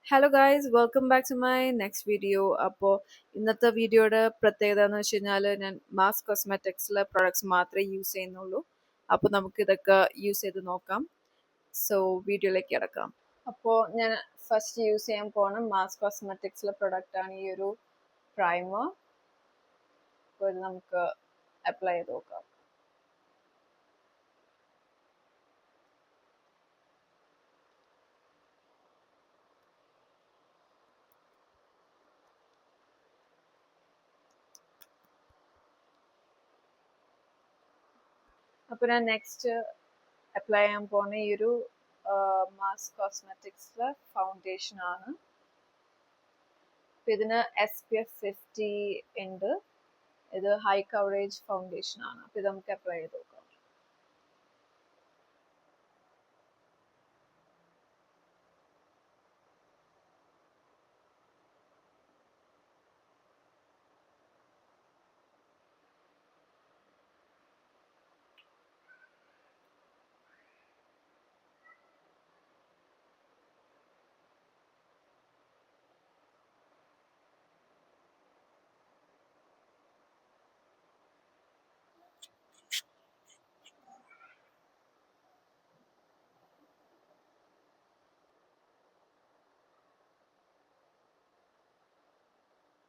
Hello guys welcome back to my next video. അപ്പോൾ ഇന്നത്തെ വീഡിയോയുടെ പ്രത്യേകത എന്ന് വെച്ച് കഴിഞ്ഞാൽ ഞാൻ മാസ് കോസ്മെറ്റിക്സിലെ പ്രോഡക്ട്സ് മാത്രമേ യൂസ് ചെയ്യുന്നുള്ളൂ. അപ്പോൾ നമുക്ക് ഇതൊക്കെ യൂസ് ചെയ്ത് നോക്കാം. സോ വീഡിയോയിലേക്ക് കിടക്കാം. അപ്പോൾ ഞാൻ ഫസ്റ്റ് യൂസ് ചെയ്യാൻ പോണ മാസ് കോസ്മെറ്റിക്സിലെ പ്രൊഡക്റ്റാണ് ഈ ഒരു പ്രൈമർ. അപ്പോൾ ഇത് നമുക്ക് അപ്ലൈ ചെയ്ത് നോക്കാം. അപ്പോൾ ഞാൻ നെക്സ്റ്റ് അപ്ലൈ ചെയ്യാൻ പോകുന്ന ഈ ഒരു മാസ് കോസ്മെറ്റിക്സിലെ ഫൗണ്ടേഷൻ ആണ്. ഇതിന് SPF 50 ഉണ്ട്. ഇത് ഹൈ കവറേജ് ഫൗണ്ടേഷൻ ആണ്. അപ്പോൾ ഇത് നമുക്ക് അപ്ലൈ ചെയ്ത് നോക്കാം.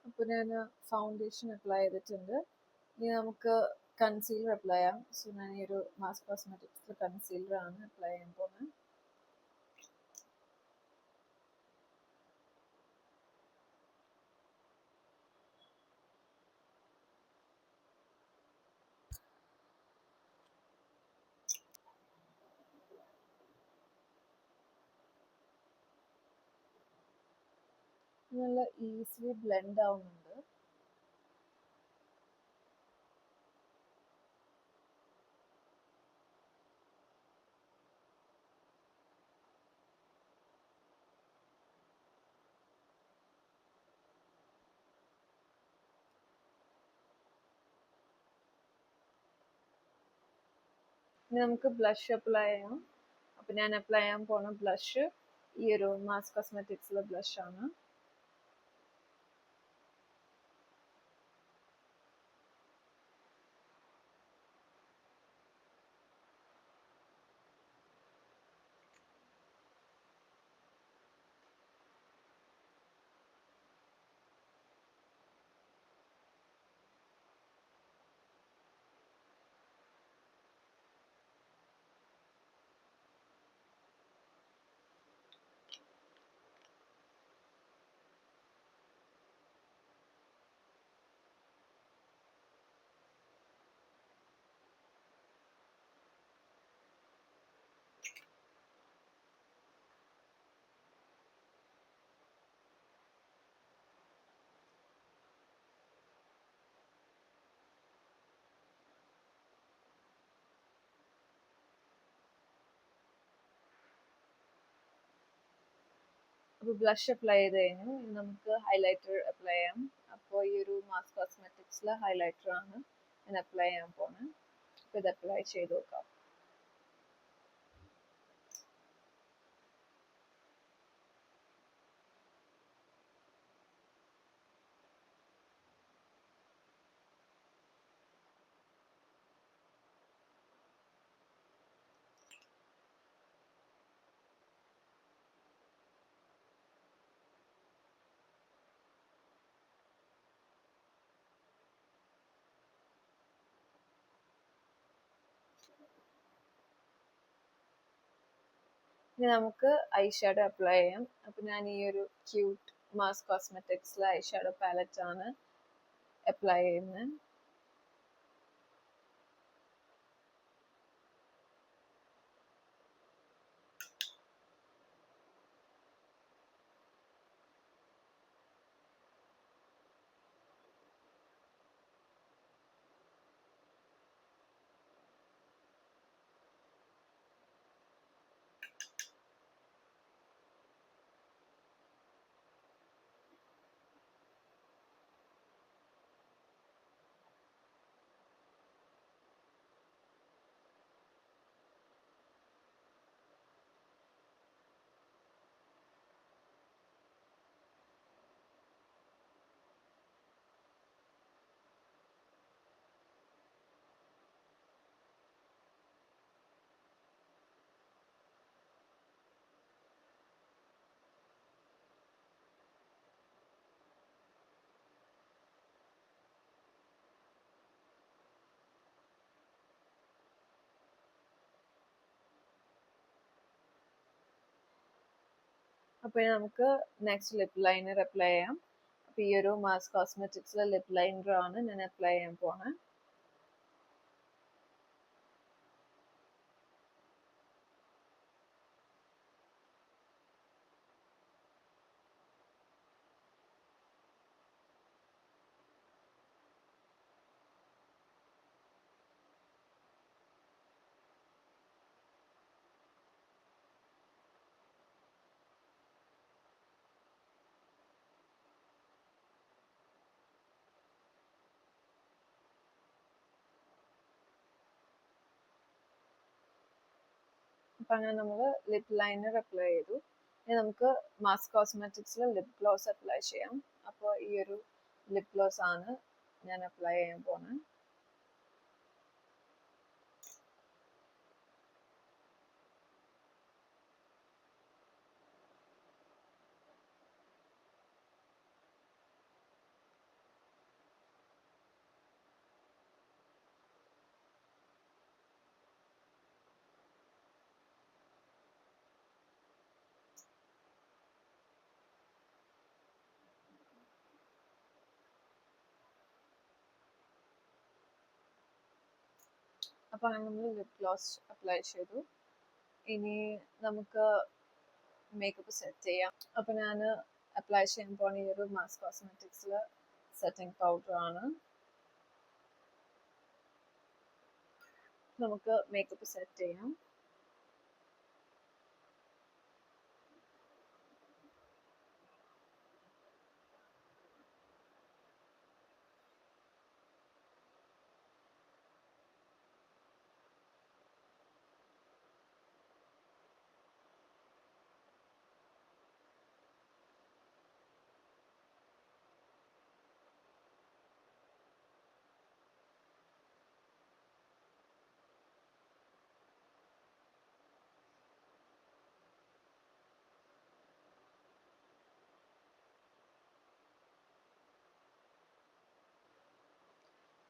അപ്പോൾ ഞാൻ ഫൗണ്ടേഷൻ അപ്ലൈ ചെയ്തിട്ടുണ്ട്. ഇനി നമുക്ക് കൺസീലർ അപ്ലൈ ചെയ്യാം. സോ ഞാൻ ഈ ഒരു മാസ് കോസ്മെറ്റിക്സിലെ കൺസീലർ ആണ് അപ്ലൈ ചെയ്യാൻ പോകുന്നത്. നല്ല ഈസിലി ബ്ലെൻഡ് ആവുന്നുണ്ട്. ഇനി നമുക്ക് ബ്ലഷ് അപ്ലൈ ചെയ്യാം. അപ്പോൾ ഞാൻ അപ്ലൈ ചെയ്യാൻ പോണ ബ്ലഷ് ഈ ഒരു മാസ് കോസ്മെറ്റിക്സിലെ ബ്ലഷ് ആണ്. അപ്പോൾ ബ്ലഷ് അപ്ലൈ ചെയ്ത് കഴിഞ്ഞു. ഇനി നമുക്ക് ഹൈലൈറ്റർ അപ്ലൈ ചെയ്യാം. അപ്പോൾ ഈ ഒരു മാസ് കോസ്മെറ്റിക്സിലെ ഹൈലൈറ്റർ ആണ് ഞാൻ അപ്ലൈ ചെയ്യാൻ പോകുന്നത്. അപ്പോൾ ഇത് അപ്ലൈ ചെയ്ത് നോക്കാം. ഇനി നമുക്ക് ഐ ഷാഡോ അപ്ലൈ ചെയ്യാം. അപ്പോൾ ഞാൻ ഈ ഒരു ക്യൂട്ട് മാസ് കോസ്മെറ്റിക്സിലെ ഐ ഷാഡോ പാലറ്റ് ആണ് അപ്ലൈ ചെയ്യുന്നത്. അപ്പോൾ ഇനി നമുക്ക് നെക്സ്റ്റ് ലിപ്പ് ലൈനർ അപ്ലൈ ചെയ്യാം. അപ്പോൾ ഈ ഒരു മാസ് കോസ്മെറ്റിക്സിലെ ലിപ്പ് ലൈനർ ആണ് ഞാൻ അപ്ലൈ ചെയ്യാൻ പോണത്. അപ്പം അങ്ങനെ നമ്മൾ ലിപ്പ് ലൈനർ അപ്ലൈ ചെയ്തു. ഇനി നമുക്ക് മാസ് കോസ്മെറ്റിക്സിൽ ലിപ്പ് ഗ്ലോസ് അപ്ലൈ ചെയ്യാം. അപ്പോൾ ഈ ഒരു ലിപ്പ് ഗ്ലോസ് ആണ് ഞാൻ അപ്ലൈ ചെയ്യാൻ പോകുന്നത്. അപ്പോൾ അങ്ങനെ നമ്മൾ ലിപ്പ് ഗ്ലോസ് അപ്ലൈ ചെയ്തു. ഇനി നമുക്ക് മേക്കപ്പ് സെറ്റ് ചെയ്യാം. അപ്പോൾ ഞാൻ അപ്ലൈ ചെയ്യാൻ പോകുന്ന ഈ ഒരു മാസ് കോസ്മെറ്റിക്സിൽ സെറ്റിംഗ് പൗഡർ ആണ്. നമുക്ക് മേക്കപ്പ് സെറ്റ് ചെയ്യാം.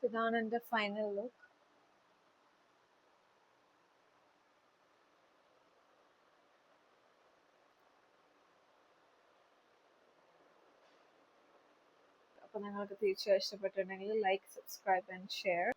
ഇതാണ് എൻ്റെ ഫൈനൽ ലുക്ക്. അപ്പോൾ നിങ്ങൾക്ക് തീർച്ചയായും ഇഷ്ടപ്പെട്ടിട്ടുണ്ടെങ്കിൽ ലൈക്ക്, സബ്സ്ക്രൈബ് ആൻഡ് ഷെയർ.